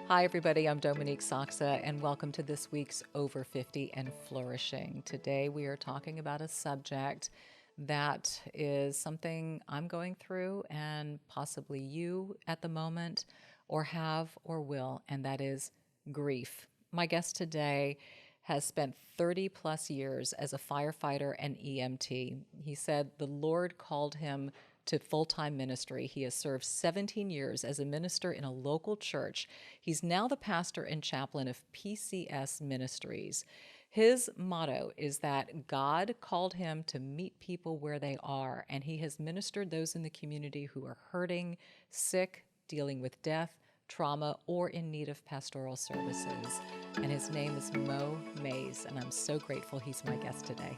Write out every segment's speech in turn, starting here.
Hi, everybody. I'm Dominique Sachse, and welcome to this week's Over 50 and Flourishing. Today, we are talking about a subject that is something I'm going through and possibly you at the moment or have or will, and that is grief. My guest today has spent 30 plus years as a firefighter and EMT. He said the Lord called him to full-time ministry. He has served 17 years as a minister in a local church. He's now the pastor and chaplain of PCS Ministries. His motto is that God called him to meet people where they are, and he has ministered those in the community who are hurting, sick, dealing with death, trauma, or in need of pastoral services. And his name is Mo Mays, and I'm so grateful he's my guest today.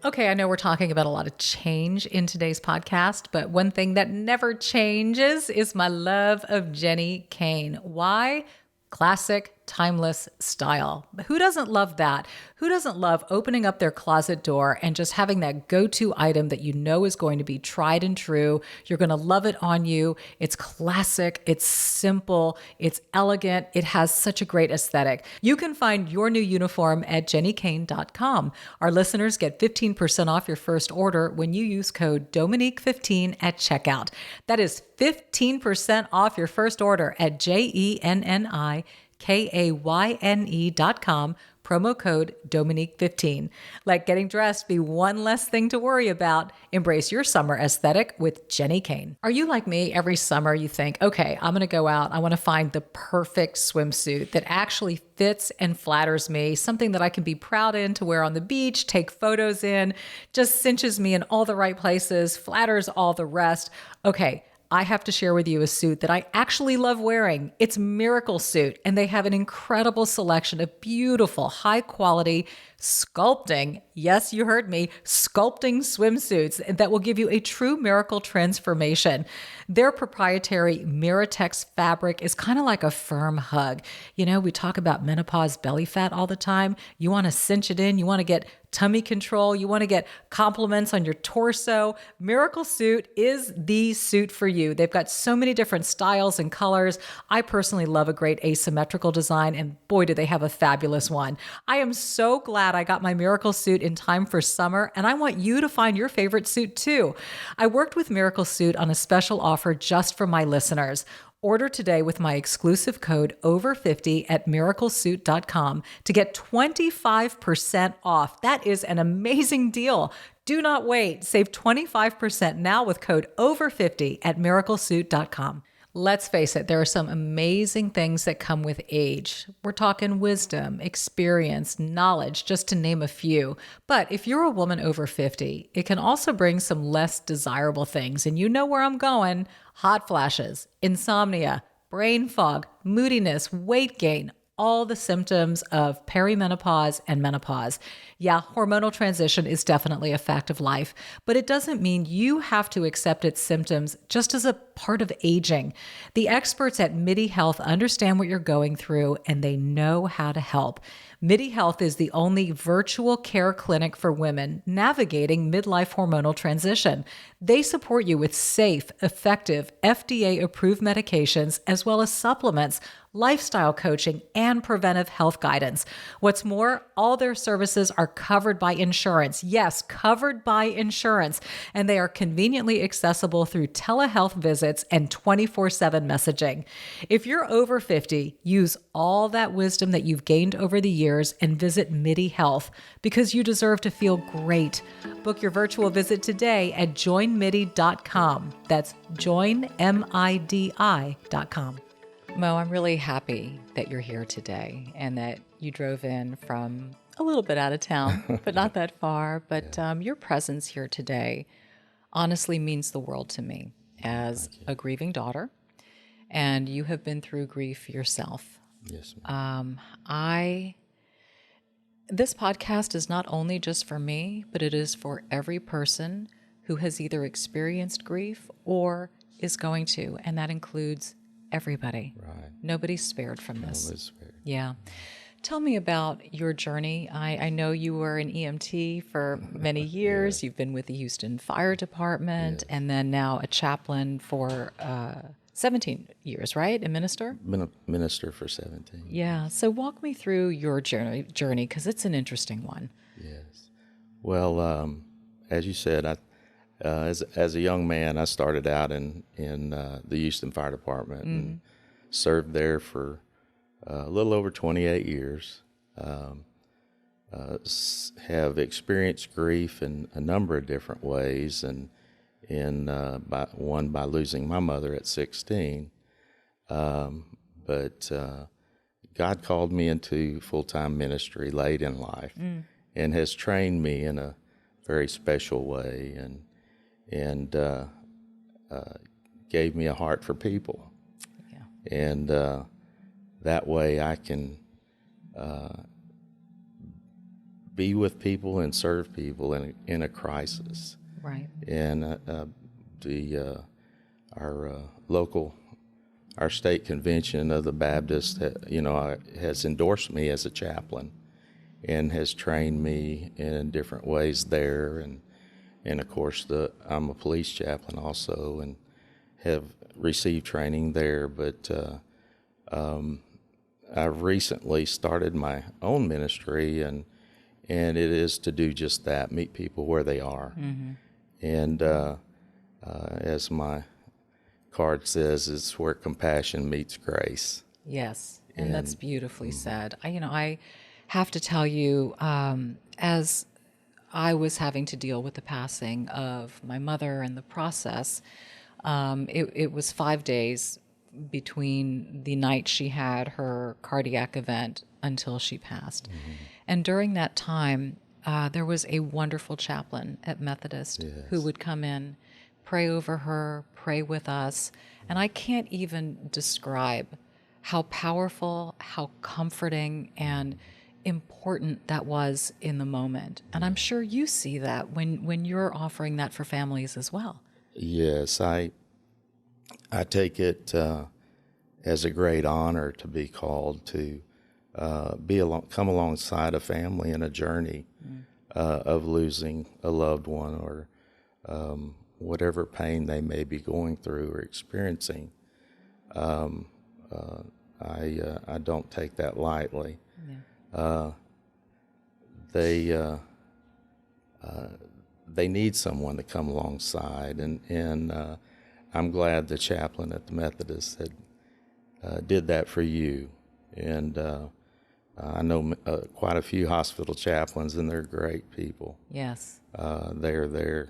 Okay, I know we're talking about a lot of change in today's podcast, but one thing that never changes is my love of Jenny Kane. Why? Classic, timeless style. Who doesn't love that? Who doesn't love opening up their closet door and just having that go-to item that you know is going to be tried and true? You're going to love it on you. It's classic. It's simple. It's elegant. It has such a great aesthetic. You can find your new uniform at jennykane.com. Our listeners get 15% off your first order when you use code Dominique15 at checkout. That is 15% off your first order at JENNIKAYNE.com, promo code Dominique15. Let getting dressed be one less thing to worry about. Embrace your summer aesthetic with Jenny Kane. Are you like me? Every summer you think, okay, I'm going to go out. I want to find the perfect swimsuit that actually fits and flatters me, something that I can be proud in to wear on the beach, take photos in, just cinches me in all the right places, flatters all the rest. Okay, I have to share with you a suit that I actually love wearing. It's Miracle Suit, and they have an incredible selection of beautiful, high-quality sculpting, yes, you heard me, sculpting swimsuits that will give you a true miracle transformation. Their proprietary Miratex fabric is kind of like a firm hug. You know, we talk about menopause belly fat all the time. You want to cinch it in. You want to get tummy control. You want to get compliments on your torso. Miracle Suit is the suit for you. They've got so many different styles and colors. I personally love a great asymmetrical design, and boy, do they have a fabulous one. I am so glad I got my Miracle Suit in time for summer, and I want you to find your favorite suit too. I worked with Miracle Suit on a special offer just for my listeners. Order today with my exclusive code OVER50 at miraclesuit.com to get 25% off. That is an amazing deal. Do not wait. Save 25% now with code OVER50 at miraclesuit.com. Let's face it, there are some amazing things that come with age. We're talking wisdom, experience, knowledge, just to name a few. But if you're a woman over 50, it can also bring some less desirable things. And you know where I'm going: hot flashes, insomnia, brain fog, moodiness, weight gain, all the symptoms of perimenopause and menopause. Yeah, hormonal transition is definitely a fact of life, but it doesn't mean you have to accept its symptoms just as a part of aging. The experts at MIDI Health understand what you're going through, and they know how to help. MIDI Health is the only virtual care clinic for women navigating midlife hormonal transition. They support you with safe, effective, FDA-approved medications, as well as supplements, lifestyle coaching, and preventive health guidance. What's more, all their services are covered by insurance. Yes, covered by insurance. And they are conveniently accessible through telehealth visits and 24/7 messaging. If you're over 50, use all that wisdom that you've gained over the years and visit MIDI Health, because you deserve to feel great. Book your virtual visit today at joinmidi.com. That's joinmidi.com. Mo, I'm really happy that you're here today and that you drove in from a little bit out of town, but not that far. But your presence here today honestly means the world to me as a grieving daughter, and you have been through grief yourself. Yes, This podcast is not only just for me, but it is for every person who has either experienced grief or is going to, and that includes everybody. Right. Nobody's spared from this. Nobody's spared. Yeah. Tell me about your journey. I know you were an EMT for many years. You've been with the Houston Fire Department, and then now a chaplain for 17 years, right? A minister? Been a minister for 17. Yeah. So walk me through your journey, because it's an interesting one. Yes. Well, as you said, as a young man, I started out in the Houston Fire Department and served there for a little over 28 years. Have experienced grief in a number of different ways, and by losing my mother at 16. But God called me into full-time ministry late in life, and has trained me in a very special way, and gave me a heart for people. Yeah. And that way I can be with people and serve people in a crisis. Right. And our state convention of the Baptist, has endorsed me as a chaplain, and has trained me in different ways there, and of course I'm a police chaplain also, and have received training there. But I've recently started my own ministry, and it is to do just that: meet people where they are. And as my card says, it's where compassion meets grace. Yes, and that's beautifully said. I have to tell you, as I was having to deal with the passing of my mother and the process, it was 5 days between the night she had her cardiac event until she passed. And during that time, there was a wonderful chaplain at Methodist who would come in, pray over her, pray with us. And I can't even describe how powerful, how comforting, and important that was in the moment. And I'm sure you see that when you're offering that for families as well. Yes, I take it as a great honor to be called to come alongside a family in a journey of losing a loved one, or whatever pain they may be going through or experiencing. I don't take that lightly. They need someone to come alongside, and I'm glad the chaplain at the Methodist did that for you. And I know quite a few hospital chaplains, and they're great people. Yes. They're there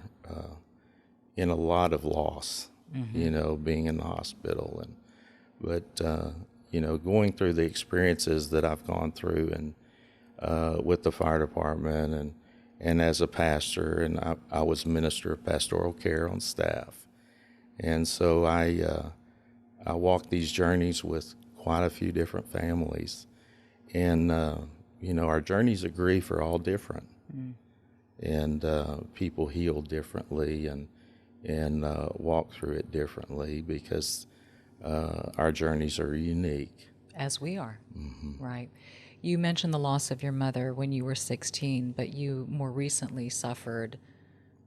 in a lot of loss, being in the hospital, but going through the experiences that I've gone through, and with the fire department, and as a pastor, and I was minister of pastoral care on staff, and so I walked these journeys with quite a few different families, and our journeys of grief are all different, and people heal differently, and walk through it differently, because our journeys are unique. As we are, right. You mentioned the loss of your mother when you were 16, but you more recently suffered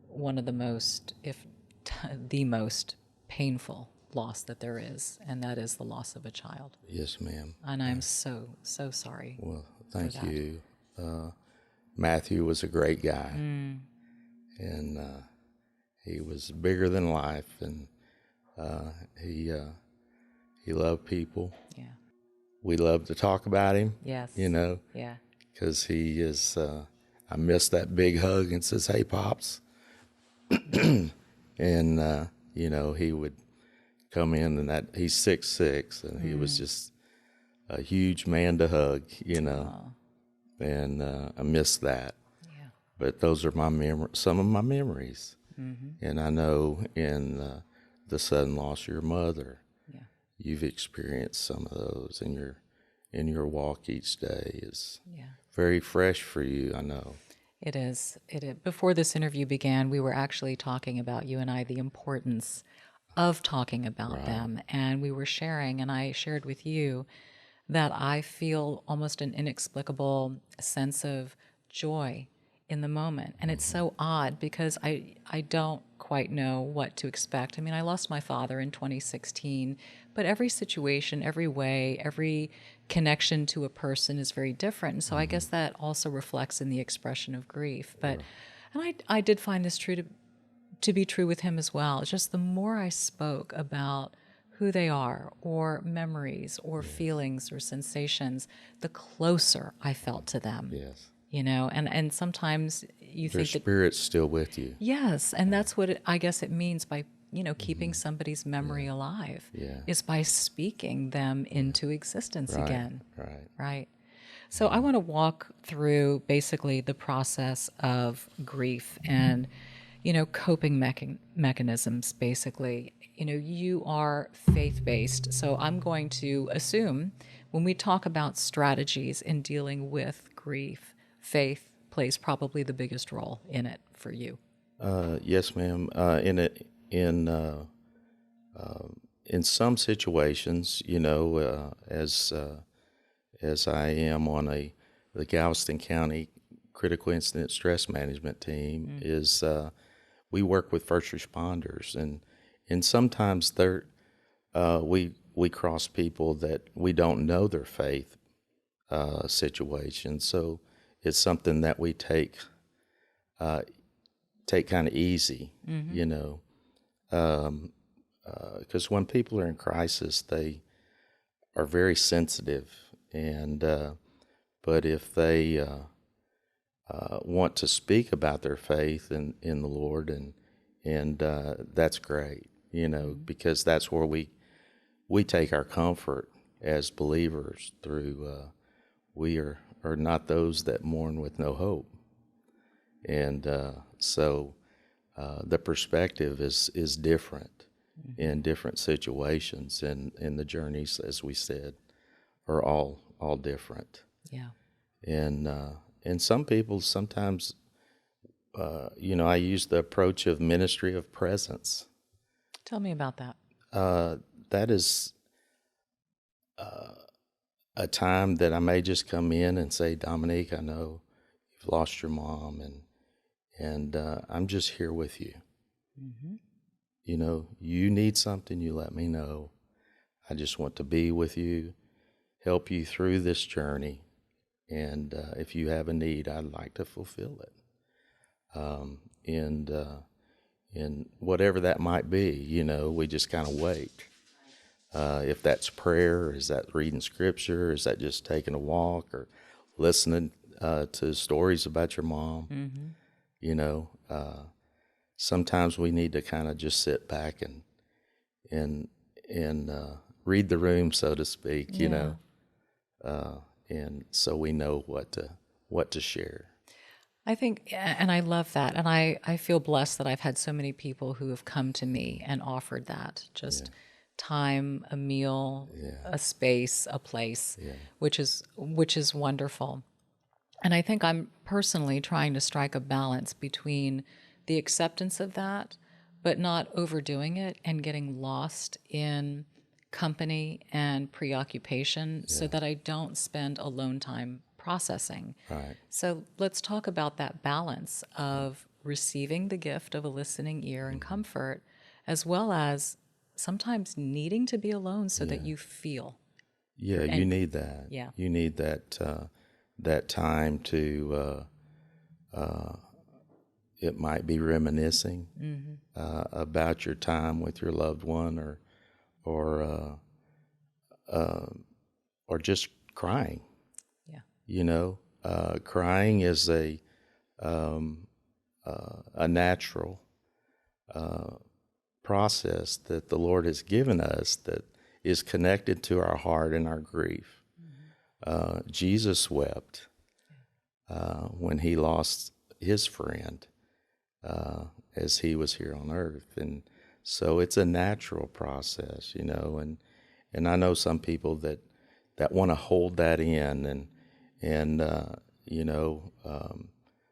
one of the most, if the most painful loss that there is, and that is the loss of a child. Yes, ma'am. And I'm so sorry. Well, thank you. Matthew was a great guy, and he was bigger than life, and he loved people. Yeah. We love to talk about him. Yes. Yeah. Because he is. I miss that big hug and says, "Hey, pops," and he would come in, and he's 6'6", and he was just a huge man to hug. And I miss that. Yeah. But those are some of my memories. And I know in the sudden loss of your mother, you've experienced some of those in your walk each day is very fresh for you, I know. It is. Before this interview began, we were actually talking about, you and I, the importance of talking about them. And we were sharing, and I shared with you that I feel almost an inexplicable sense of joy in the moment. And it's so odd because I don't quite know what to expect. I mean, I lost my father in 2016, but every situation, every way, every connection to a person is very different. And so I guess that also reflects in the expression of grief. But and I did find this true to be true with him as well. It's just the more I spoke about who they are or memories or feelings or sensations, the closer I felt to them. Yes. You know, and sometimes you Their think that, spirit's still with you. yes, and that's what I guess it means by, keeping somebody's memory alive, Yeah. is by speaking them into existence Right. again. Right. Right. So I want to walk through basically the process of grief and, coping mechanisms, basically. You are faith-based. So I'm going to assume when we talk about strategies in dealing with grief, faith plays probably the biggest role in it for you. Yes, ma'am. In some situations, as I am on the Galveston County Critical Incident Stress Management team, is we work with first responders, and sometimes we cross people that we don't know their faith situation, so it's something that we take kind of easy, because when people are in crisis, they are very sensitive, and but if they want to speak about their faith in the Lord, and that's great, because that's where we take our comfort as believers through. We are not those that mourn with no hope, and so the perspective is different in different situations, and the journeys, as we said, are all different. Yeah. And some people sometimes, I use the approach of ministry of presence. Tell me about that. That is a time that I may just come in and say, Dominique, I know you've lost your mom, and I'm just here with you. Mm-hmm. You need something, you let me know. I just want to be with you, help you through this journey, and if you have a need, I'd like to fulfill it. And whatever that might be, we just kind of wait. If that's prayer, is that reading scripture, is that just taking a walk or listening to stories about your mom? Mm-hmm. Sometimes we need to kind of just sit back and read the room, so to speak, and so we know what to share. I think, and I love that. And I feel blessed that I've had so many people who have come to me and offered that, just time, a meal, a space, a place, which is wonderful. And I think I'm personally trying to strike a balance between the acceptance of that, but not overdoing it and getting lost in company and preoccupation so that I don't spend alone time processing. Right. So let's talk about that balance of receiving the gift of a listening ear and comfort, as well as sometimes needing to be alone so that you feel. Yeah, you need that. Yeah. You need that time to. It might be reminiscing about your time with your loved one, or just crying. Yeah. Crying is a natural process that the Lord has given us that is connected to our heart and our grief. Jesus wept when he lost his friend as he was here on earth, and so it's a natural process, and I know some people that want to hold that in, and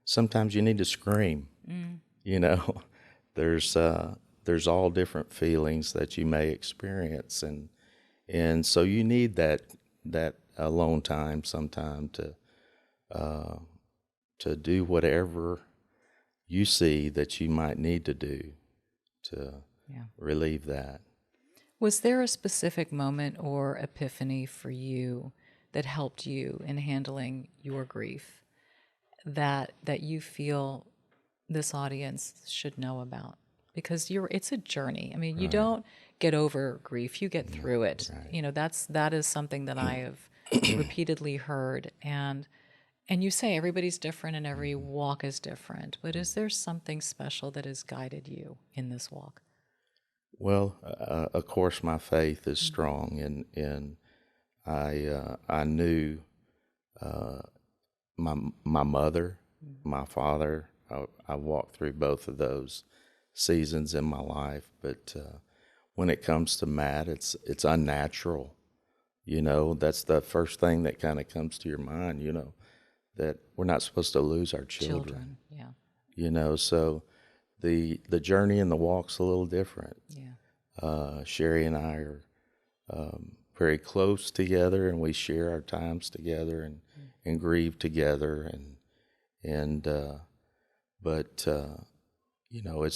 sometimes you need to scream. There's all different feelings that you may experience, and so you need that alone time sometime to do whatever you see that you might need to do to relieve that. Was there a specific moment or epiphany for you that helped you in handling your grief that you feel this audience should know about? Because it's a journey. I mean, you don't get over grief, you get through it. Right. You know, that is something that I have repeatedly heard. And you say everybody's different and every walk is different, but is there something special that has guided you in this walk? Well, of course, my faith is strong, and I knew my mother, my father. I walked through both of those seasons in my life, but when it comes to Matt, it's unnatural. You know, that's the first thing that kind of comes to your mind. You know, that we're not supposed to lose our children. Yeah. You know, so the journey and the walk's a little different. Yeah. Sherry and I are very close together, and we share our times together and grieve together, but you know, I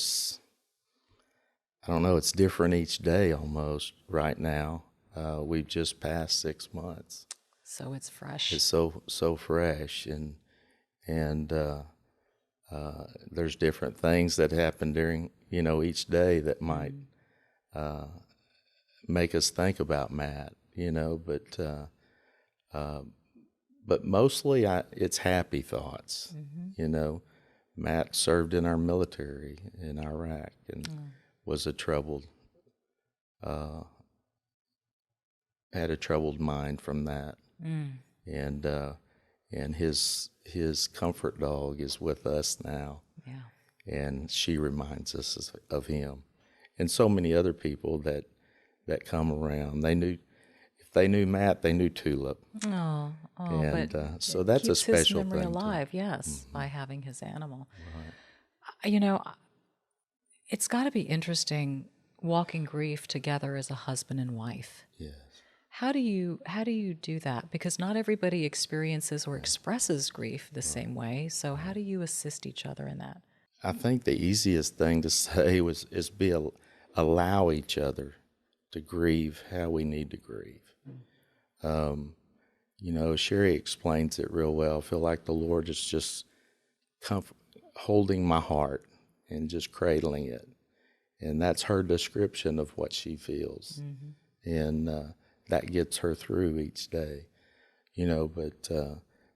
don't know, it's different each day almost right now. We've just passed 6 months. So it's fresh. It's so fresh, and there's different things that happen during, you know, each day that might make us think about Matt, you know, but mostly it's happy thoughts. You know, Matt served in our military in Iraq and was had a troubled mind from that. And his comfort dog is with us now. Yeah. And she reminds us of him. And so many other people that come around. If they knew Matt, they knew Tulip. Oh, and but so that's a special his memory thing alive, yes, by having his animal. Right. You know, it's got to be interesting walking grief together as a husband and wife. Yes. How do you do that? Because not everybody experiences or expresses grief the same way. So how do you assist each other in that? I think the easiest thing to say is allow each other to grieve how we need to grieve. You know, Sherry explains it real well. I feel like the Lord is just holding my heart and just cradling it. And that's her description of what she feels. And that gets her through each day, you know, but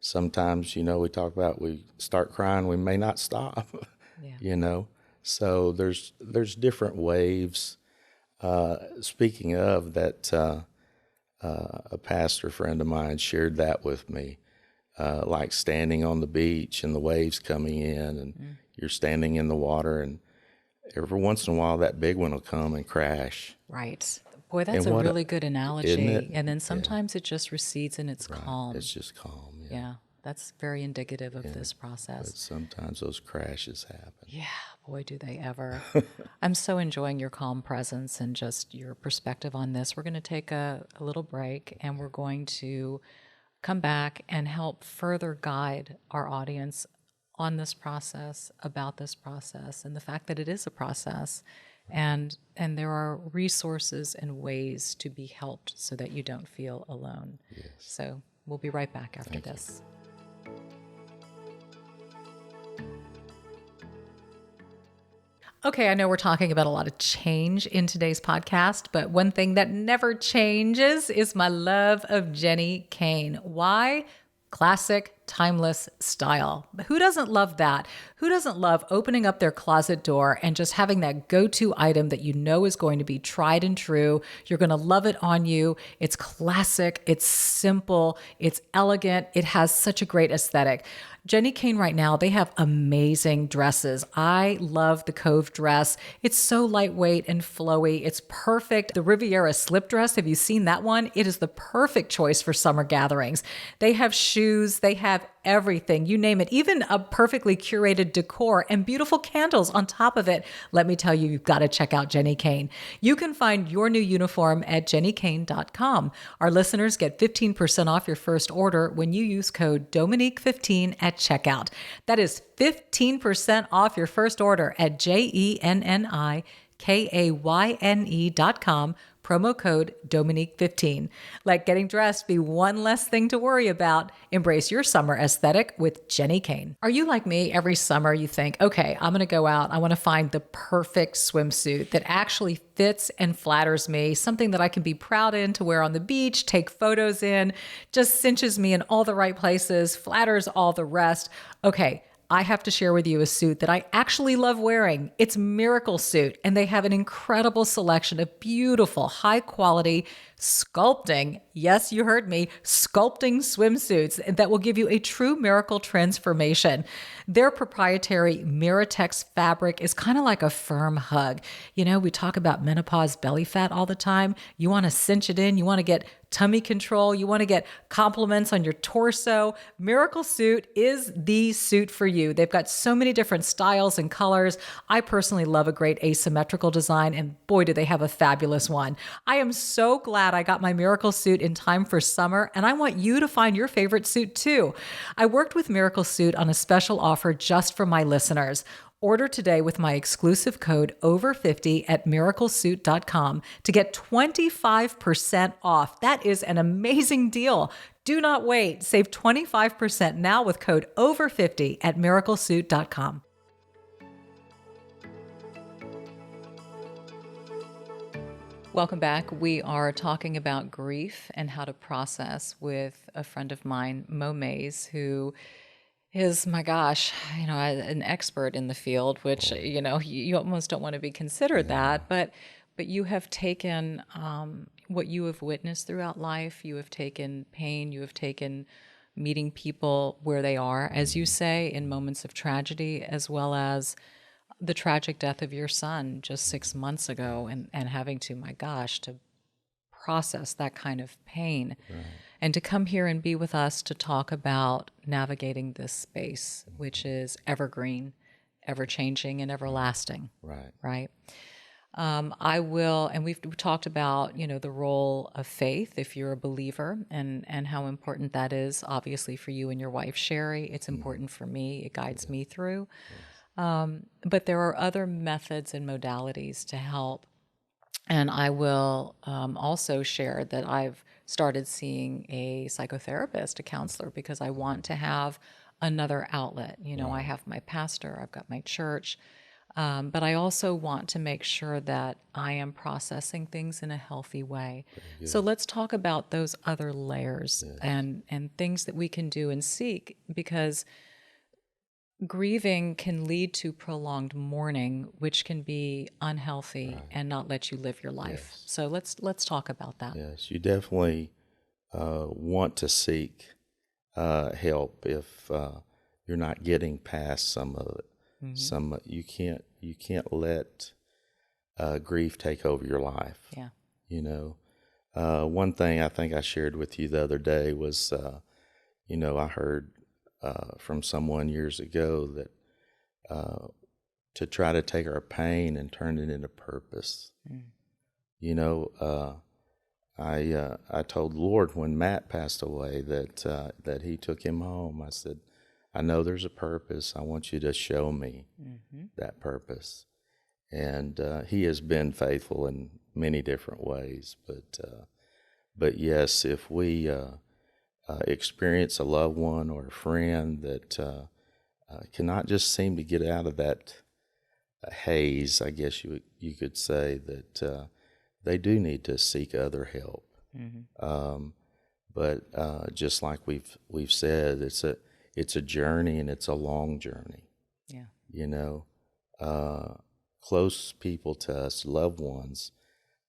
sometimes, you know, we talk about we start crying, we may not stop, you know. So there's different waves. Speaking of that, a pastor friend of mine shared that with me, like standing on the beach and the waves coming in and you're standing in the water, and every once in a while that big one will come and crash. Right. Boy, that's a really good analogy. Isn't it? And then sometimes it just recedes and it's calm. It's just calm. Yeah, that's very indicative of this process. But sometimes those crashes happen. Yeah, boy, do they ever. I'm so enjoying your calm presence and just your perspective on this. We're going to take a little break, and we're going to come back and help further guide our audience on this process, about this process, and the fact that it is a process. And there are resources and ways to be helped so that you don't feel alone. Yes. So we'll be right back after this. Okay, I know we're talking about a lot of change in today's podcast, but one thing that never changes is my love of Jenny Kane. Why? Classic, timeless style. Who doesn't love that? Who doesn't love opening up their closet door and just having that go-to item that you know is going to be tried and true? You're going to love it on you. It's classic. It's simple. It's elegant. It has such a great aesthetic. Jenny Kane right now, they have amazing dresses. I love the Cove dress. It's so lightweight and flowy. It's perfect. The Riviera slip dress, have you seen that one? It is the perfect choice for summer gatherings. They have shoes. They have have everything, you name it, even a perfectly curated decor and beautiful candles on top of it. Let me tell you, you've got to check out Jenni Kayne. You can find your new uniform at jennikayne.com. Our listeners get 15% off your first order when you use code Dominique15 at checkout. That is 15% off your first order at JENNIKAYNE.com. Promo code Dominique15. Let getting dressed be one less thing to worry about. Embrace your summer aesthetic with Jenni Kayne. Are you like me? Every summer you think, okay, I'm going to go out. I want to find the perfect swimsuit that actually fits and flatters me, something that I can be proud in to wear on the beach, take photos in, just cinches me in all the right places, flatters all the rest. Okay, I have to share with you a suit that I actually love wearing. It's Miracle Suit, and they have an incredible selection of beautiful, high-quality sculpting, yes, you heard me, sculpting swimsuits that will give you a true miracle transformation. Their proprietary Miratex fabric is kind of like a firm hug. You know, we talk about menopause belly fat all the time. You want to cinch it in. You want to get tummy control. You want to get compliments on your torso. Miracle Suit is the suit for you. They've got so many different styles and colors. I personally love a great asymmetrical design, and boy, do they have a fabulous one. I am so glad I got my Miracle Suit in time for summer, and I want you to find your favorite suit too. I worked with Miracle Suit on a special offer just for my listeners. Order today with my exclusive code OVER50 at miraclesuit.com to get 25% off. That is an amazing deal. Do not wait. Save 25% now with code OVER50 at miraclesuit.com. Welcome back. We are talking about grief and how to process with a friend of mine, Mo Mays, who is, my gosh, you know, an expert in the field, which, you know, you almost don't want to be considered that, but you have taken what you have witnessed throughout life. You have taken pain. You have taken meeting people where they are, as you say, in moments of tragedy, as well as the tragic death of your son just 6 months ago, and having to, my gosh, to process that kind of pain. Right. And to come here and be with us to talk about navigating this space, which is evergreen, ever-changing, and everlasting. Right. Right? I will, and we've talked about, you know, the role of faith if you're a believer, and how important that is, obviously, for you and your wife, Sherry. It's important for me. It guides me through. But there are other methods and modalities to help. And I will also share that I've started seeing a psychotherapist, a counselor, because I want to have another outlet. You know, I have my pastor, I've got my church, but I also want to make sure that I am processing things in a healthy way. So let's talk about those other layers and things that we can do and seek, because grieving can lead to prolonged mourning, which can be unhealthy and not let you live your life. Yes. So let's talk about that. Yes, you definitely want to seek help if you're not getting past some of it. Mm-hmm. You can't let grief take over your life. Yeah. You know, one thing I think I shared with you the other day was, you know, I heard from someone years ago that to try to take our pain and turn it into purpose. You know, I told the Lord when Matt passed away that He took him home. I said, I know there's a purpose. I want you to show me that purpose. And He has been faithful in many different ways. But yes, if we experience a loved one or a friend that cannot just seem to get out of that haze, I guess you could say, that they do need to seek other help. But just like we've said, it's a journey, and it's a long journey. Yeah. You know, close people to us, loved ones,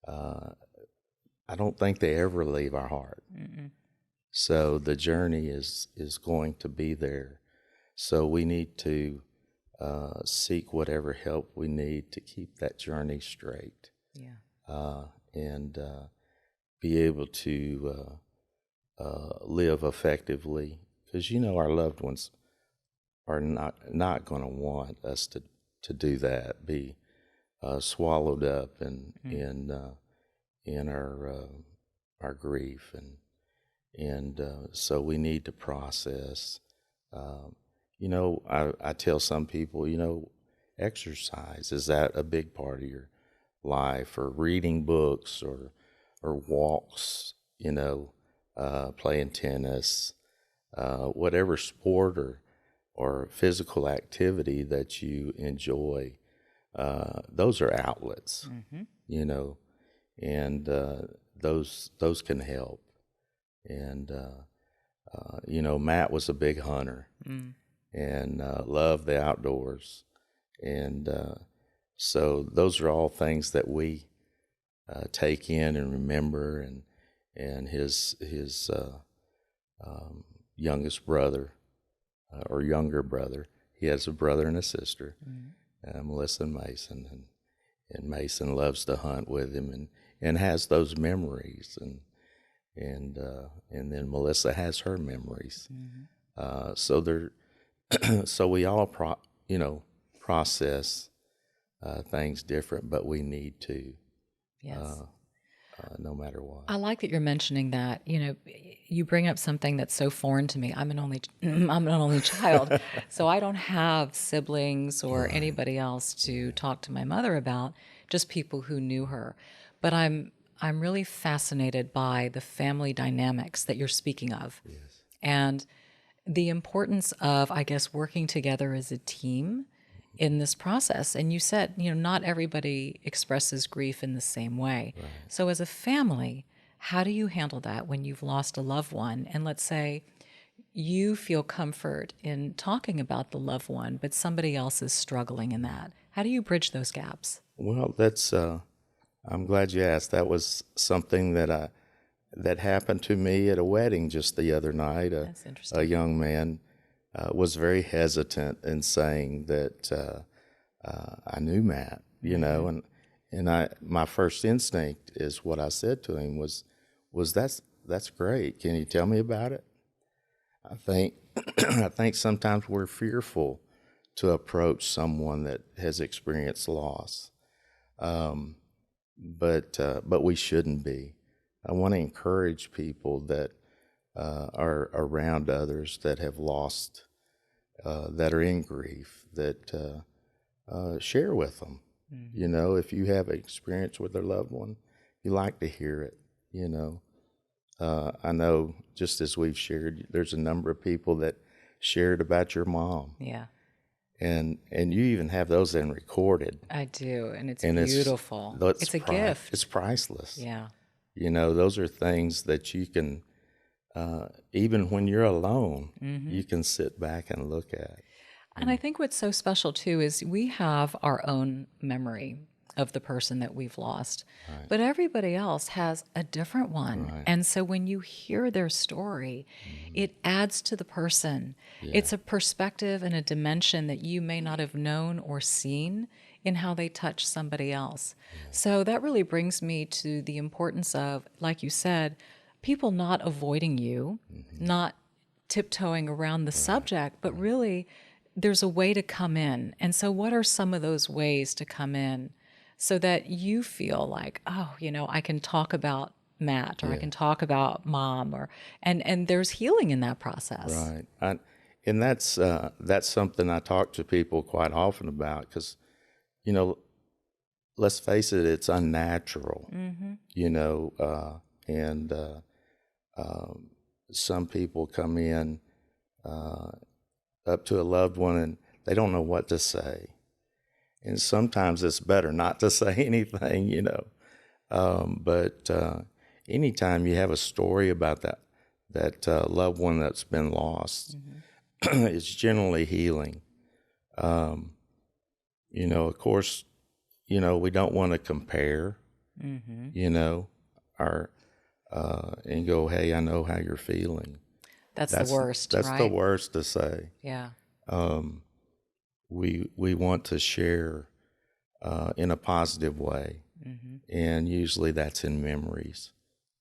I don't think they ever leave our heart. So the journey is going to be there. So we need to seek whatever help we need to keep that journey straight. Yeah. And be able to live effectively, because our loved ones are not going to want us to do that, be swallowed up in our grief, and so we need to process. I tell some people, exercise, is that a big part of your life, or reading books, or walks, playing tennis, whatever sport or physical activity that you enjoy, those are outlets, and those can help. And Matt was a big hunter and loved the outdoors, and so those are all things that we take in and remember. And his youngest brother, or younger brother, he has a brother and a sister, Melissa and Mason, and Mason loves to hunt with him and has those memories, and then Melissa has her memories. So we all process things different, but we need to. Yes. No matter what. I like that you're mentioning that. You bring up something that's so foreign to me. I'm an only child, so I don't have siblings or anybody else to talk to my mother about, just people who knew her. But I'm really fascinated by the family dynamics that you're speaking of. Yes. And the importance of, I guess, working together as a team in this process. And you said, not everybody expresses grief in the same way. Right. So as a family, how do you handle that when you've lost a loved one? And let's say you feel comfort in talking about the loved one, but somebody else is struggling in that. How do you bridge those gaps? Well, that's, I'm glad you asked. That was something that happened to me at a wedding just the other night. That's interesting. A young man was very hesitant in saying that I knew Matt, and my first instinct is, what I said to him was that's great. Can you tell me about it? I think sometimes we're fearful to approach someone that has experienced loss, but we shouldn't be. I want to encourage people that are around others that have lost, that are in grief, that share with them. If you have experience with a loved one, you like to hear it. I know, just as we've shared, there's a number of people that shared about your mom. Yeah. And you even have those in recorded. I do, and it's beautiful. It's a gift. It's priceless. Yeah. Those are things that you can, even when you're alone, you can sit back and look at. And I think what's so special too is we have our own memory of the person that we've lost, but everybody else has a different one. Right. And so when you hear their story, it adds to the person. Yeah. It's a perspective and a dimension that you may not have known or seen in how they touch somebody else. Yeah. So that really brings me to the importance of, like you said, people not avoiding you, not tiptoeing around the subject, but really there's a way to come in. And so what are some of those ways to come in so that you feel like, I can talk about Matt, or I can talk about Mom, and there's healing in that process. Right. And that's something I talk to people quite often about, because, let's face it, it's unnatural, and some people come in up to a loved one and they don't know what to say. And sometimes it's better not to say anything, but anytime you have a story about that loved one that's been lost, it's generally healing. Of course, we don't want to compare, our and go, hey, I know how you're feeling. That's the worst, That's right? the worst to say. Yeah. We want to share in a positive way, and usually that's in memories,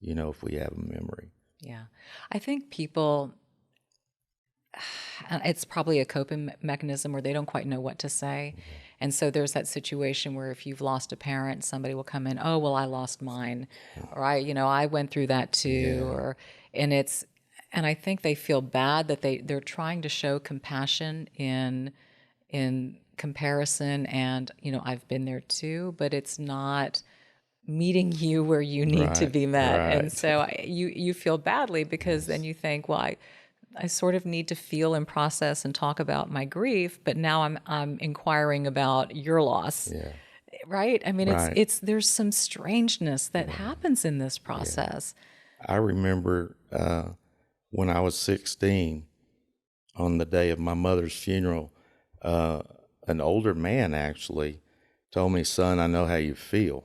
if we have a memory. Yeah. I think people it's probably a coping mechanism where they don't quite know what to say. And so there's that situation where if you've lost a parent, somebody will come in, oh, well, I lost mine, or I went through that too, and I think they feel bad that they're trying to show compassion in comparison, and I've been there too, but it's not meeting you where you need to be met. Right. And so you feel badly because then you think, well, I sort of need to feel and process and talk about my grief, but now I'm inquiring about your loss. Yeah. Right? I mean, Right. it's there's some strangeness that happens in this process. I remember when I was 16, on the day of my mother's funeral, an older man actually told me, "Son, I know how you feel."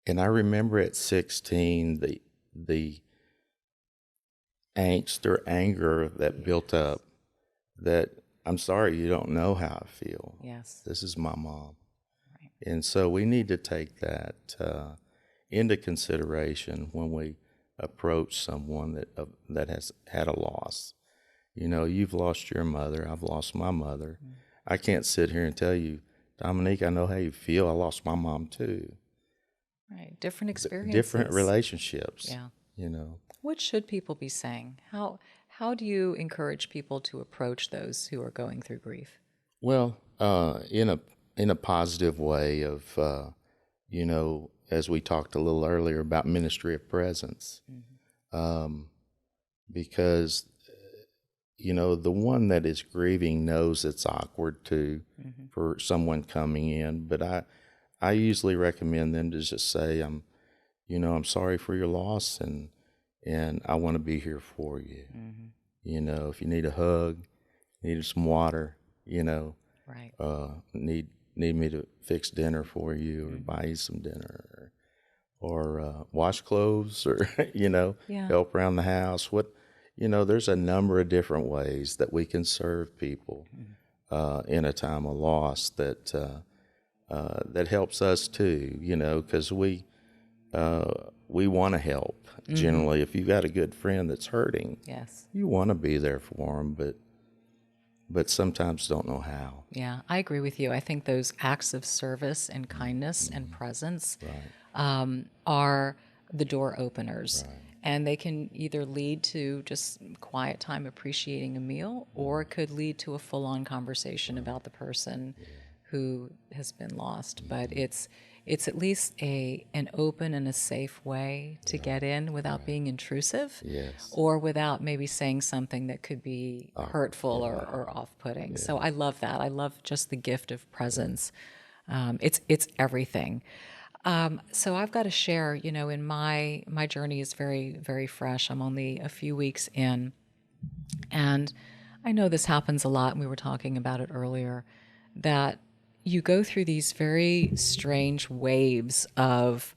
And I remember at 16, the angst or anger that built up, that I'm sorry, you don't know how I feel. Yes. This is my mom. Right. And so we need to take that into consideration when we approach someone that has had a loss. You've lost your mother. I've lost my mother. Mm-hmm. I can't sit here and tell you, Dominique, I know how you feel. I lost my mom too. Right. Different experiences. Different relationships. Yeah. What should people be saying? How do you encourage people to approach those who are going through grief? Well, in a positive way of, as we talked a little earlier about ministry of presence, because the one that is grieving knows it's awkward too for someone coming in, but I usually recommend them to just say, I'm sorry for your loss, and I want to be here for you. If you need a hug, need some water, right. Need me to fix dinner for you, or buy you some dinner, or wash clothes, or help around the house. There's a number of different ways that we can serve people in a time of loss that helps us too. Because we want to help. Generally, if you've got a good friend that's hurting, yes, you want to be there for them, but sometimes don't know how. Yeah, I agree with you. I think those acts of service and kindness and presence are the door openers. Right. And they can either lead to just quiet time appreciating a meal, or it could lead to a full-on conversation about the person who has been lost. But it's at least an open and a safe way to get in without being intrusive, or without maybe saying something that could be hurtful or off-putting. So I love that. I love just the gift of presence. It's everything. So I've got to share, in my journey is very, very fresh. I'm only a few weeks in, and I know this happens a lot, and we were talking about it earlier, that you go through these very strange waves of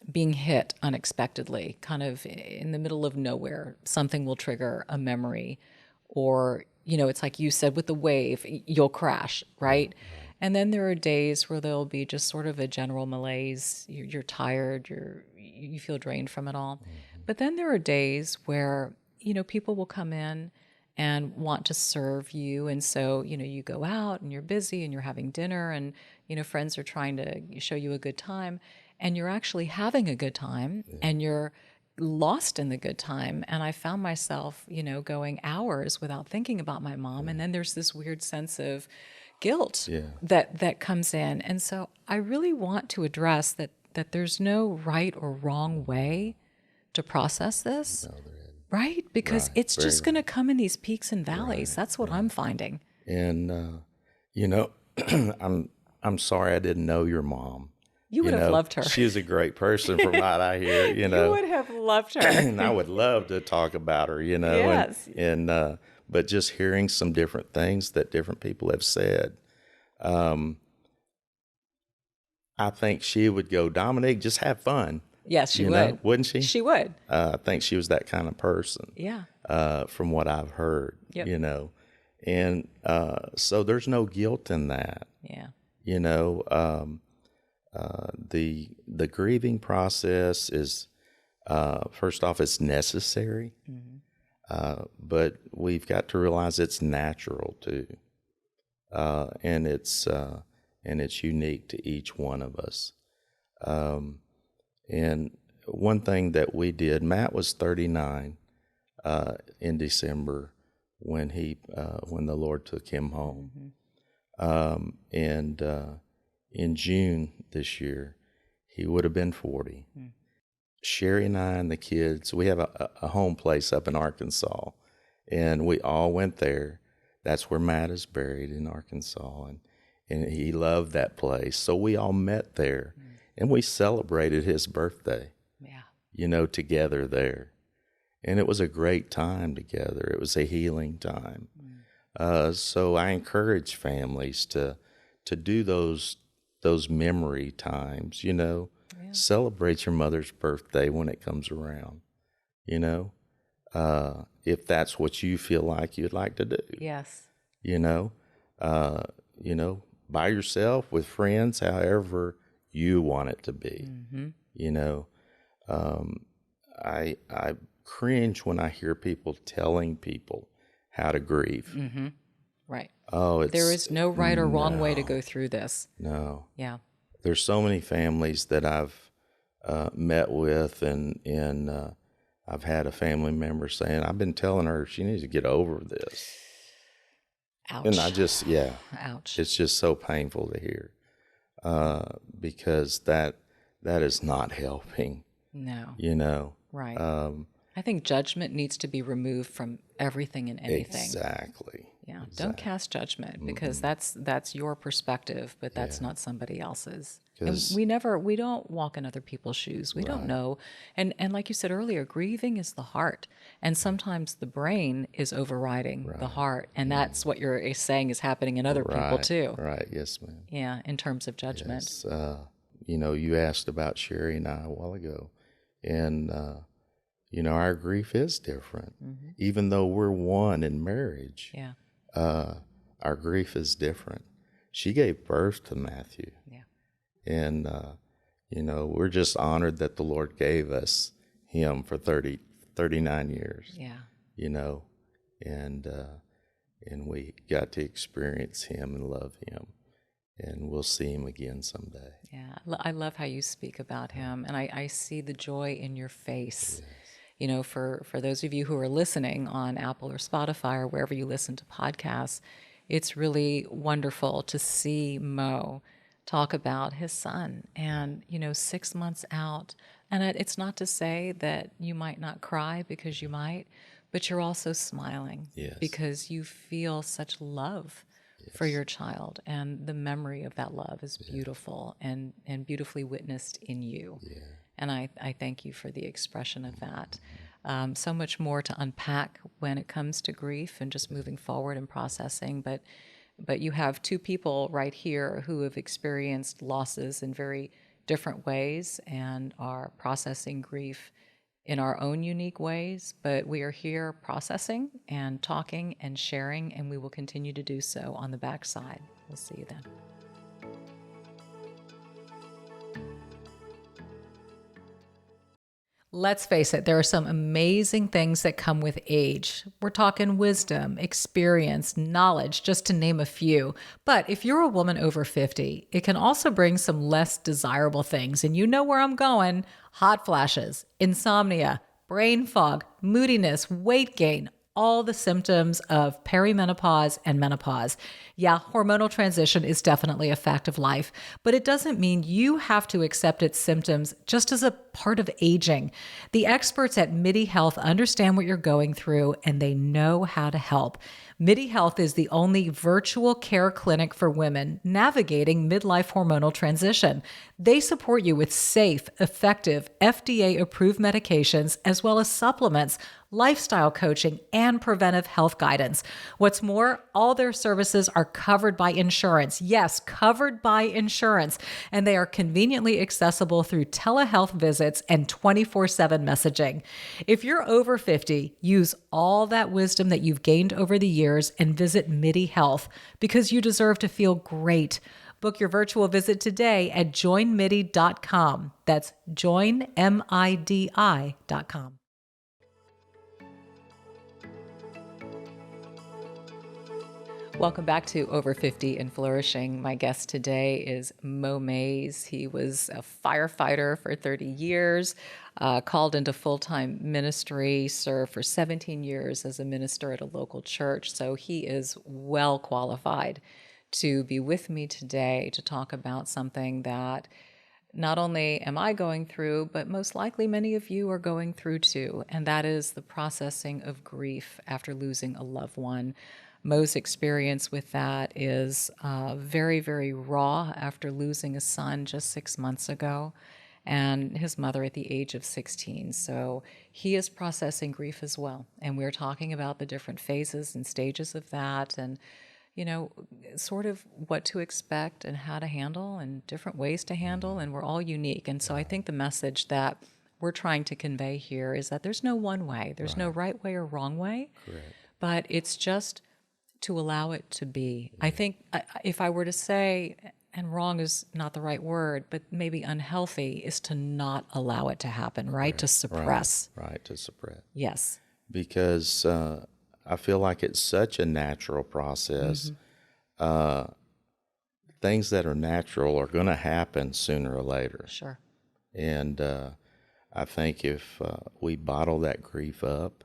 being hit unexpectedly, kind of in the middle of nowhere. Something will trigger a memory, or, it's like you said with the wave, you'll crash, right? And then there are days where there'll be just sort of a general malaise. You're tired, you feel drained from it all. But then there are days where, people will come in and want to serve you. And so, you go out and you're busy and you're having dinner, and, friends are trying to show you a good time, and you're actually having a good time, and you're lost in the good time. And I found myself, going hours without thinking about my mom. And then there's this weird sense of guilt that comes in. And so I really want to address that there's no right or wrong way to process this. No, right? Because it's just going to come in these peaks and valleys. That's what I'm finding. And, I'm sorry I didn't know your mom. You would have loved her. She was a great person from what I hear, You would have loved her. And I would love to talk about her, Yes. And but just hearing some different things that different people have said, I think she would go, Dominique, just have fun. Yes, she would. Wouldn't she? She would. I think she was that kind of person. Yeah. From what I've heard, Yep. And so there's no guilt in that. Yeah. The grieving process is, first off, it's necessary. But we've got to realize it's natural too, and it's unique to each one of us. And one thing that we did, Matt was 39 in December when the Lord took him home, and in June this year he would have been 40. Sherry and I and the kids, we have a home place up in Arkansas, and we all went there. That's where Matt is buried, in Arkansas, and he loved that place. So we all met there, and we celebrated his birthday, together there. And it was a great time together. It was a healing time. So I encourage families to do those memory times, Celebrate your mother's birthday when it comes around, if that's what you feel like you'd like to do. Yes. By yourself, with friends, however you want it to be. I cringe when I hear people telling people how to grieve. Right. Oh, there is no right or wrong way to go through this. No. Yeah. There's so many families that I've met with, and I've had a family member saying, I've been telling her she needs to get over this. Ouch. And I just, ouch. It's just so painful to hear, because that is not helping. No. Right. I think judgment needs to be removed from everything and anything. Exactly. Yeah. Don't cast judgment, because that's your perspective, but that's not somebody else's. And we don't walk in other people's shoes. We don't know. And like you said earlier, grieving is the heart. And sometimes the brain is overriding the heart. And that's what you're saying is happening in other people too. Right. Yes, ma'am. Yeah. In terms of judgment. Yes. You asked about Sherry and I a while ago, and, our grief is different. Even though we're one in marriage, our grief is different. She gave birth to Matthew. Yeah. And, we're just honored that the Lord gave us him for 39 years. Yeah. And we got to experience him and love him. And we'll see him again someday. Yeah. I love how you speak about him. And I see the joy in your face. Yes. For those of you who are listening on Apple or Spotify or wherever you listen to podcasts, it's really wonderful to see Mo talk about his son and, 6 months out. And it's not to say that you might not cry, because you might, but you're also smiling because you feel such love for your child. And the memory of that love is beautiful and beautifully witnessed in you. Yeah. And I thank you for the expression of that. So much more to unpack when it comes to grief and just moving forward and processing. But you have two people right here who have experienced losses in very different ways and are processing grief in our own unique ways. But we are here processing and talking and sharing, and we will continue to do so on the backside. We'll see you then. Let's face it, there are some amazing things that come with age. We're talking wisdom, experience, knowledge, just to name a few. But if you're a woman over 50, it can also bring some less desirable things. And you know where I'm going: hot flashes, insomnia, brain fog, moodiness, weight gain, all the symptoms of perimenopause and menopause. Yeah, hormonal transition is definitely a fact of life, but it doesn't mean you have to accept its symptoms just as a part of aging. The experts at MIDI Health understand what you're going through, and they know how to help. MIDI Health is the only virtual care clinic for women navigating midlife hormonal transition. They support you with safe, effective, FDA-approved medications, as well as supplements, lifestyle coaching, and preventive health guidance. What's more, all their services are covered by insurance. Yes, covered by insurance. And they are conveniently accessible through telehealth visits and 24/7 messaging. If you're over 50, use all that wisdom that you've gained over the years and visit MIDI Health, because you deserve to feel great. Book your virtual visit today at joinmidi.com. That's joinmidi.com. Welcome back to Over 50 and Flourishing. My guest today is Mo Mays. He was a firefighter for 30 years, called into full-time ministry, served for 17 years as a minister at a local church. So he is well qualified to be with me today to talk about something that not only am I going through, but most likely many of you are going through too, and that is the processing of grief after losing a loved one. Mo's experience with that is very, very raw after losing a son just 6 months ago and his mother at the age of 16. So he is processing grief as well. And we're talking about the different phases and stages of that and, sort of what to expect and how to handle and different ways to handle. And we're all unique. And so I think the message that we're trying to convey here is that there's no one way. There's no right way or wrong way. Correct. But it's just to allow it to be. I think if I were to say, and wrong is not the right word, but maybe unhealthy is to not allow it to happen, right? To suppress. Right, to suppress. Yes. Because I feel like it's such a natural process. Things that are natural are going to happen sooner or later. Sure. And I think if we bottle that grief up,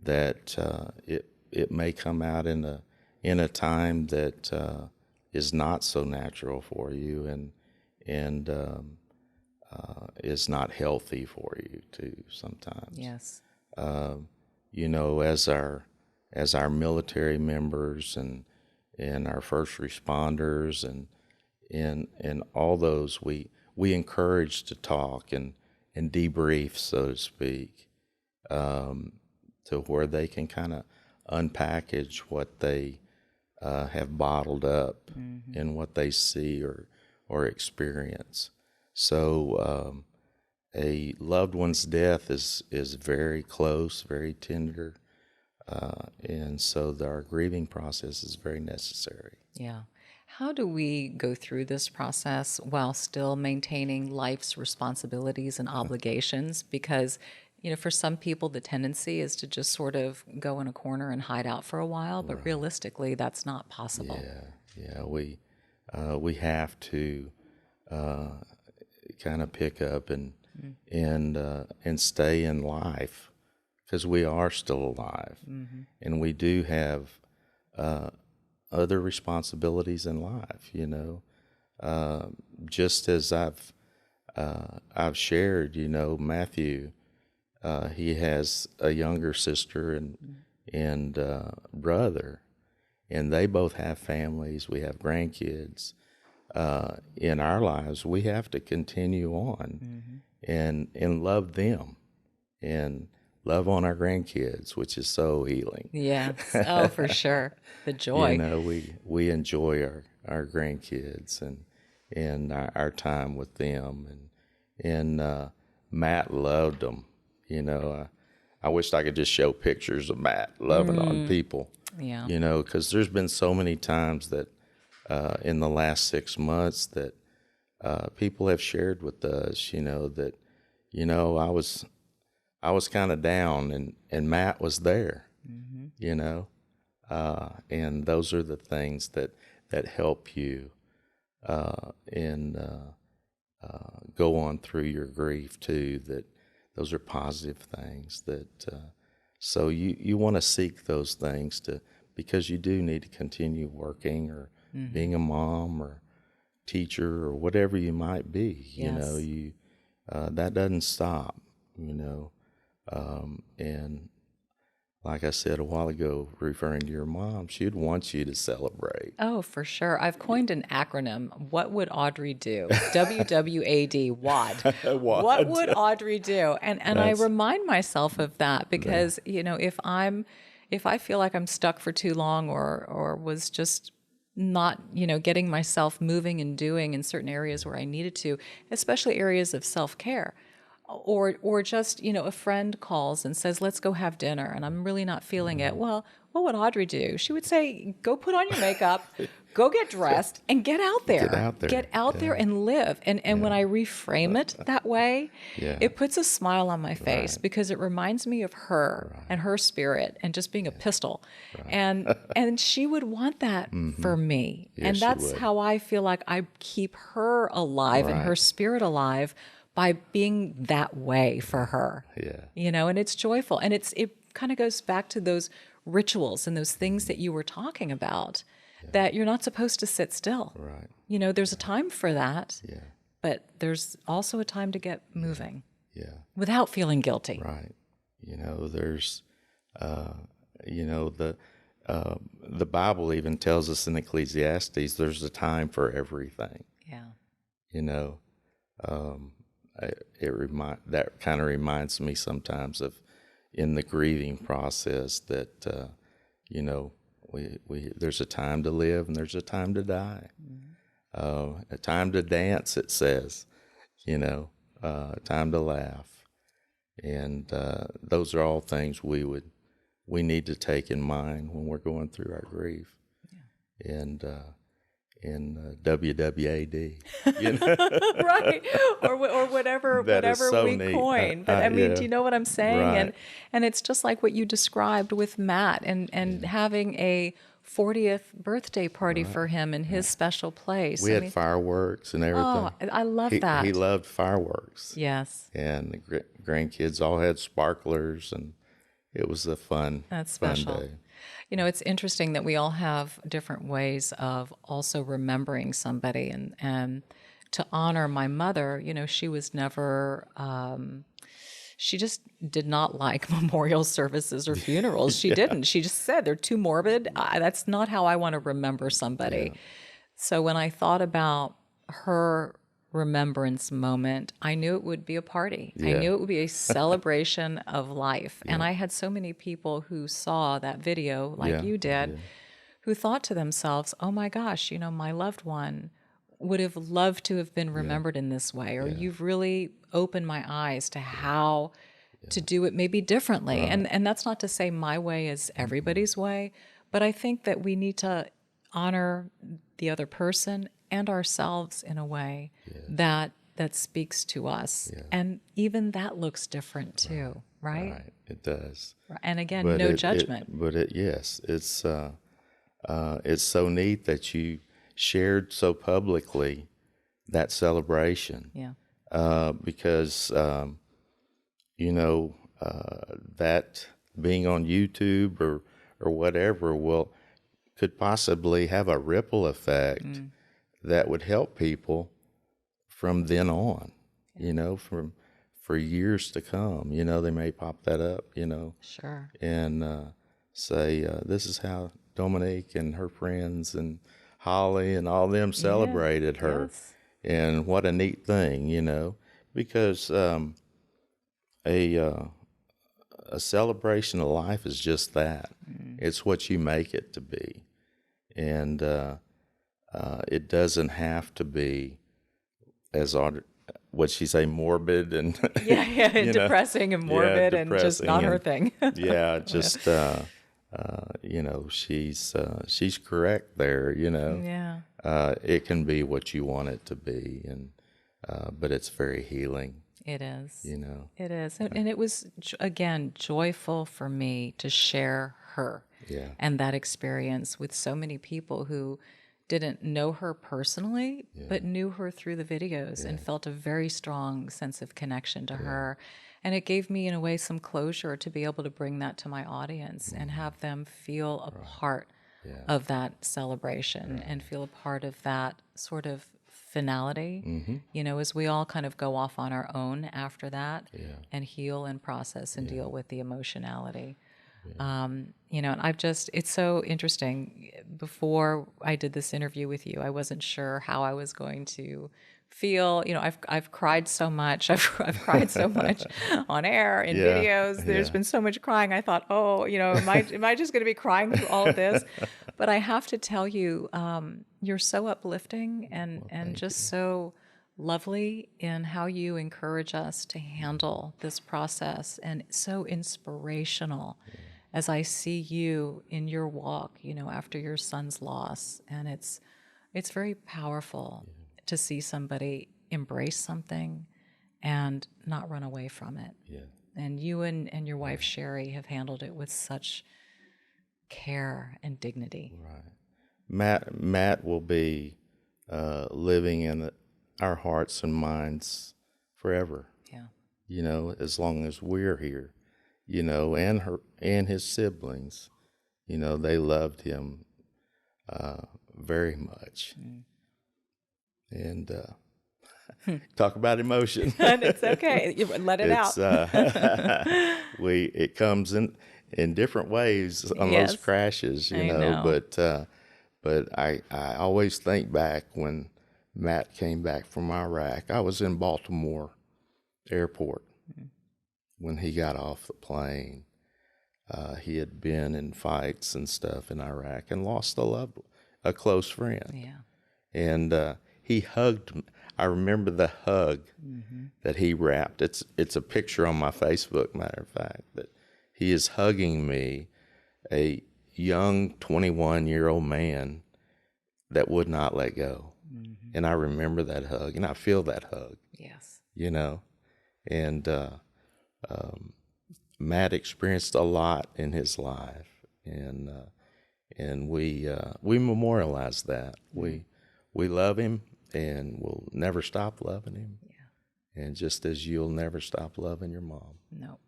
that it may come out in a time that is not so natural for you and is not healthy for you too sometimes. Yes. As our military members and our first responders and all those, we encourage to talk and debrief, so to speak, to where they can kind of unpackage what they have bottled up and what they see or experience. So a loved one's death is very close, very tender, and so our grieving process is very necessary. Yeah. How do we go through this process while still maintaining life's responsibilities and obligations? Because for some people, the tendency is to just sort of go in a corner and hide out for a while, but realistically, that's not possible. Yeah. We have to kind of pick up and stay in life because we are still alive, and we do have other responsibilities in life. Just as I've shared, Matthew. He has a younger sister and brother, and they both have families. We have grandkids. In our lives, we have to continue on and love them and love on our grandkids, which is so healing. Yeah. Oh, for sure. The joy. We enjoy our grandkids and our time with them, and Matt loved them. I wished I could just show pictures of Matt loving on people. Yeah. Because there's been so many times that in the last 6 months that people have shared with us, that I was kind of down and Matt was there, and those are the things that help you and go on through your grief too. Those are positive things so you want to seek those things because you do need to continue working or being a mom or teacher or whatever you might be. Yes. That doesn't stop, and like I said a while ago, referring to your mom, she'd want you to celebrate. Oh, for sure. I've coined an acronym. What would Audrey do? WWAD, WAD. What would Audrey do? And I remind myself of that because, if I feel like I'm stuck for too long or was just not, getting myself moving and doing in certain areas where I needed to, especially areas of self-care, or just, a friend calls and says, let's go have dinner, and I'm really not feeling it. Well, what would Audrey do? She would say, go put on your makeup, go get dressed, and get out there. Get out there. Get out there and live. And when I reframe it that way, it puts a smile on my face because it reminds me of her and her spirit and just being a pistol. And she would want that for me. Yes, and she that's would. how I feel like I keep her alive and her spirit alive, by being that way for her. Yeah. And it's joyful. And it kind of goes back to those rituals and those things that you were talking about, that you're not supposed to sit still. Right. There's a time for that, Yeah. but there's also a time to get moving Yeah. without feeling guilty. Right. There's, the Bible even tells us in Ecclesiastes, there's a time for everything. Yeah. That kind of reminds me sometimes of in the grieving process that, there's a time to live and there's a time to die. A time to dance, it says, a time to laugh. And those are all things we need to take in mind when we're going through our grief. And WWAD, Right, or whatever so we neat. coin. But I mean, yeah. do you know what I'm saying? Right. And it's just like what you described with Matt and having a 40th birthday party for him in his special place. We had fireworks and everything. Oh, I love that. He loved fireworks. Yes. And the grandkids all had sparklers, and it was a fun special. day. It's interesting that we all have different ways of also remembering somebody, and to honor my mother, she was never, she just did not like memorial services or funerals. She didn't. She just said, they're too morbid. That's not how I want to remember somebody. So when I thought about her remembrance moment, I knew it would be a party. I knew it would be a celebration of life. And I had so many people who saw that video, like you did, who thought to themselves, oh my gosh, my loved one would have loved to have been remembered in this way, or you've really opened my eyes to how to do it maybe differently. And that's not to say my way is everybody's way, but I think that we need to honor the other person and ourselves in a way that speaks to us. And even that looks different too, right? Right, it does. And again, no judgment. It's so neat that you shared so publicly that celebration. Because, that being on YouTube or whatever could possibly have a ripple effect that would help people from then on, for years to come. They may pop that up, Sure. and say, this is how Dominique and her friends and Holly and all them celebrated her. Yes. And what a neat thing, because a celebration of life is just that. It's what you make it to be. And it doesn't have to be, as what'd she say, morbid and depressing and morbid and just not her thing. She's correct there. It can be what you want it to be, and but it's very healing. It is. It is. And it was, again, joyful for me to share her and that experience with so many people who didn't know her personally, but knew her through the videos and felt a very strong sense of connection to her. And it gave me, in a way, some closure to be able to bring that to my audience and have them feel a part of that celebration and feel a part of that sort of finality, as we all kind of go off on our own after that and heal and process and deal with the emotionality. And it's so interesting. Before I did this interview with you, I wasn't sure how I was going to feel. I've cried so much. I've cried so much on air, in videos. There's been so much crying. I thought, am I just going to be crying through all of this? But I have to tell you, you're so uplifting and just so lovely in how you encourage us to handle this process, and so inspirational as I see you in your walk, after your son's loss. And it's very powerful to see somebody embrace something and not run away from it. Yeah. And you and your wife, Sherry, have handled it with such care and dignity. Right. Matt will be living in our hearts and minds forever. Yeah. As long as we're here. And her and his siblings. They loved him very much. And talk about emotion. It's okay. Let it out. It comes in different ways on Yes. those crashes, I know. but I always think back when Matt came back from Iraq. I was in Baltimore airport when he got off the plane. He had been in fights and stuff in Iraq and lost a close friend. Yeah. And he hugged me. I remember the hug that he wrapped. It's a picture on my Facebook, matter of fact, that he is hugging me, a young 21-year-old man that would not let go. And I remember that hug, and I feel that hug. Yes. And Matt experienced a lot in his life, and we memorialize that. We love him, and we'll never stop loving him. Yeah. And just as you'll never stop loving your mom. No.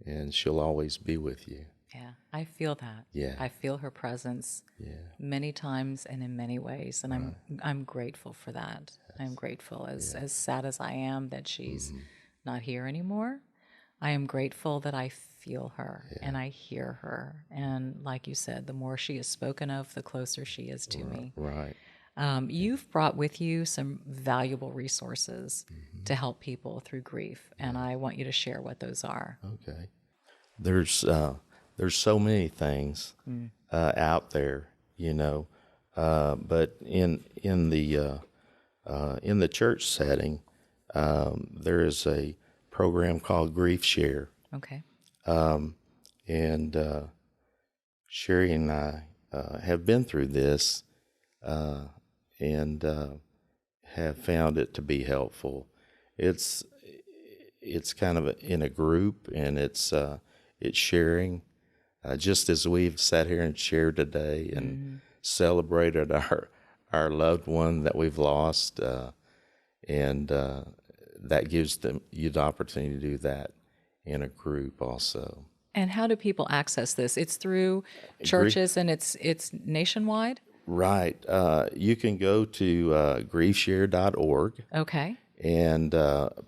And she'll always be with you. Yeah. I feel that. Yeah. I feel her presence many times and in many ways, and I'm grateful for that. I'm grateful, as sad as I am that she's not here anymore. I am grateful that I feel her and I hear her. And like you said, the more she is spoken of, the closer she is to me. Right. You've brought with you some valuable resources to help people through grief, and I want you to share what those are. Okay. There's so many things out there, but in the church setting, there is a program called Grief Share. Okay. And Sherry and I have been through this and have found it to be helpful. It's kind of in a group, and it's sharing, just as we've sat here and shared today and celebrated our loved one that we've lost, and that gives you the opportunity to do that in a group also. And how do people access this? It's through churches, and it's nationwide? Right. You can go to griefshare.org. Okay. And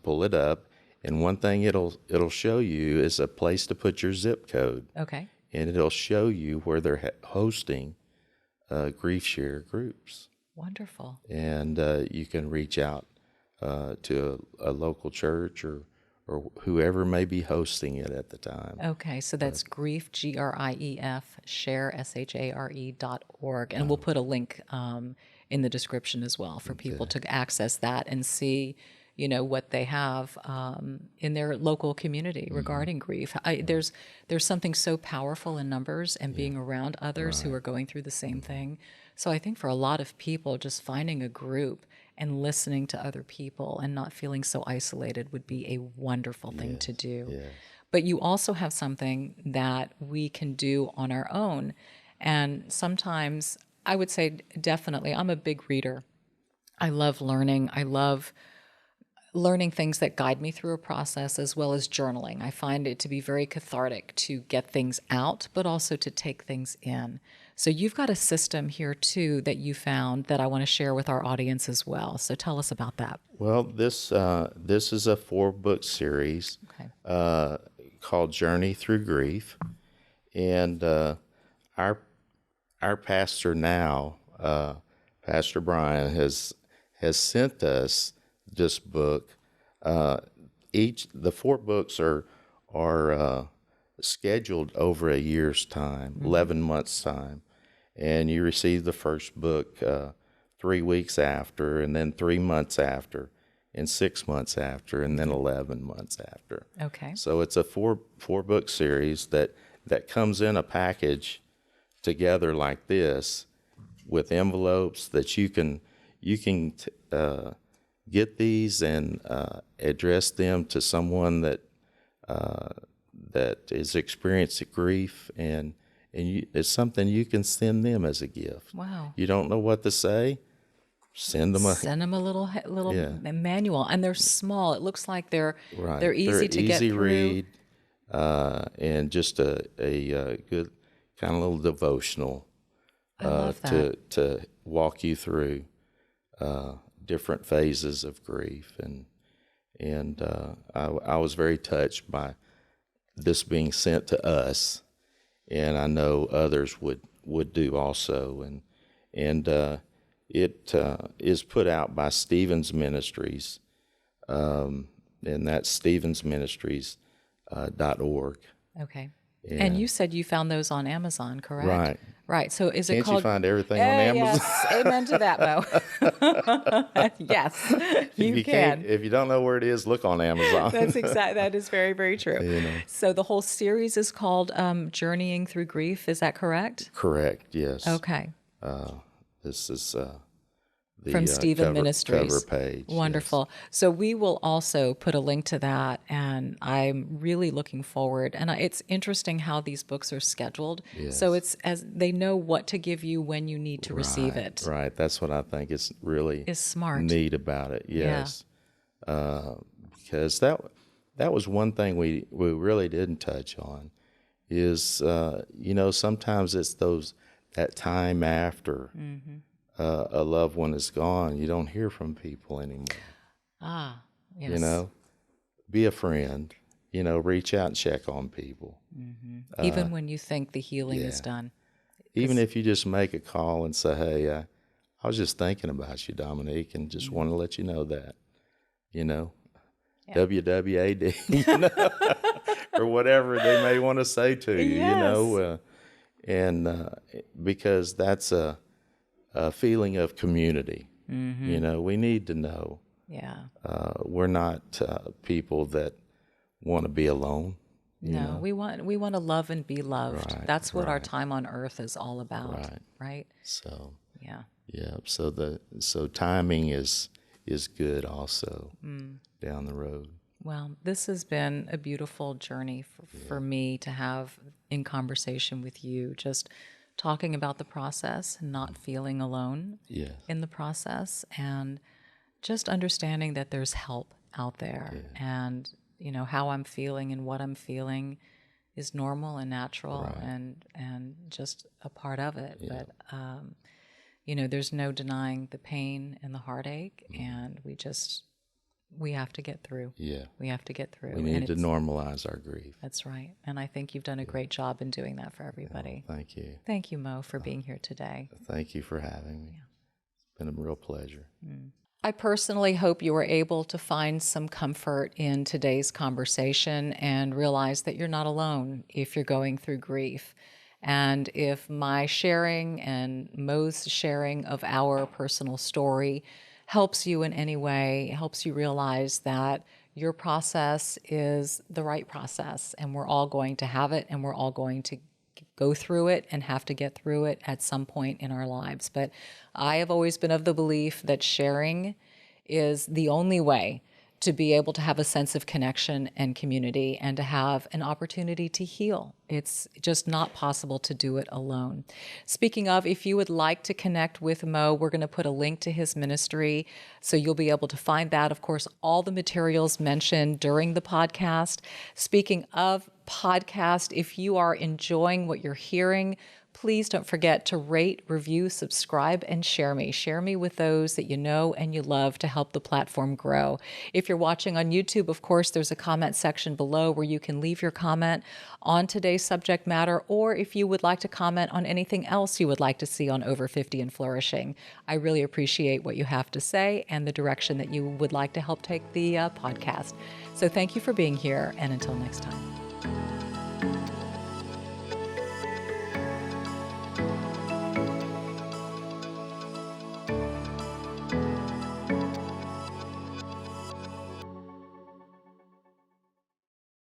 pull it up. And one thing it'll show you is a place to put your zip code. Okay. And it'll show you where they're hosting grief share groups. Wonderful. And you can reach out to a local church or whoever may be hosting it at the time. Okay, so that's grief, GRIEF, share, SHARE.org. And we'll put a link in the description as well for people to access that and see, what they have in their local community regarding grief. There's something so powerful in numbers and being around others who are going through the same thing. So I think for a lot of people, just finding a group and listening to other people and not feeling so isolated would be a wonderful thing to do. Yeah. But you also have something that we can do on our own. And sometimes I would say definitely, I'm a big reader. I love learning. I love learning things that guide me through a process, as well as journaling. I find it to be very cathartic to get things out, but also to take things in. So you've got a system here too that you found that I want to share with our audience as well. So tell us about that. Well, this is a 4-book series called Journey Through Grief, and our pastor now, Pastor Brian, has sent us this book. The 4 books are scheduled over a year's time, 11 months' time, and you receive the first book 3 weeks after, and then 3 months after, and 6 months after, and then 11 months after. Okay. So it's a four book series that comes in a package together like this, with envelopes that you can get these and address them to someone that is experiencing grief, and it's something you can send them as a gift. Wow. You don't know what to say? Send them a little manual, and they're small. It looks like they're easy to get through. Read, and just a good kind of little devotional I love that. to walk you through different phases of grief, and I was very touched by this being sent to us, and I know others would do also, and it is put out by Stevens Ministries, and that's stevensministries.org. Okay. And you said you found those on Amazon, correct? Right. Right. So is it Can't called? you find everything on Amazon? Yes. Amen to that, Mo. Yes, you can. If you don't know where it is, look on Amazon. That is very, very true. You know. So the whole series is called Journeying Through Grief. Is that correct? Correct. Yes. Okay. This is the From Stephen Ministries. cover page. Wonderful. So we will also put a link to that, and I'm really looking forward. And it's interesting how these books are scheduled. Yes. So it's as they know what to give you when you need to receive it. Right. That's what I think is really smart. neat about it. Yes. Because that was one thing we really didn't touch on is sometimes it's that time after. Mm-hmm. A loved one is gone, you don't hear from people anymore. Yes. Be a friend, reach out and check on people. Mm-hmm. Even when you think the healing is done. Even if you just make a call and say, hey, I was just thinking about you, Dominique, and just want to let you know that, WWAD, or whatever they may want to say to you, and because that's a feeling of community. Mm-hmm. We need to know. Yeah. We're not people that want to be alone. No, we want to love and be loved. Right, That's what our time on earth is all about. Right. So yeah. So timing is good also down the road. Well, this has been a beautiful journey for me to have in conversation with you, just talking about the process and not feeling alone in the process, and just understanding that there's help out there, and how I'm feeling and what I'm feeling is normal and natural, and just a part of it. But there's no denying the pain and the heartache, and we have to get through. Yeah. We have to get through. We need to normalize our grief. That's right. And I think you've done a great job in doing that for everybody. Thank you. Thank you, Mo, for being here today. Thank you for having me. It's been a real pleasure. I personally hope you were able to find some comfort in today's conversation and realize that you're not alone if you're going through grief. And if my sharing and Mo's sharing of our personal story helps you in any way, helps you realize that your process is the right process, and we're all going to have it, and we're all going to go through it and have to get through it at some point in our lives. But I have always been of the belief that sharing is the only way to be able to have a sense of connection and community and to have an opportunity to heal. It's just not possible to do it alone. Speaking of, if you would like to connect with Mo, we're going to put a link to his ministry, so you'll be able to find that. Of course, all the materials mentioned during the podcast. Speaking of podcast, if you are enjoying what you're hearing, please don't forget to rate, review, subscribe, and share me. Share me with those that you know and you love to help the platform grow. If you're watching on YouTube, of course, there's a comment section below where you can leave your comment on today's subject matter, or if you would like to comment on anything else you would like to see on Over 50 and Flourishing. I really appreciate what you have to say and the direction that you would like to help take the podcast. So thank you for being here, and until next time.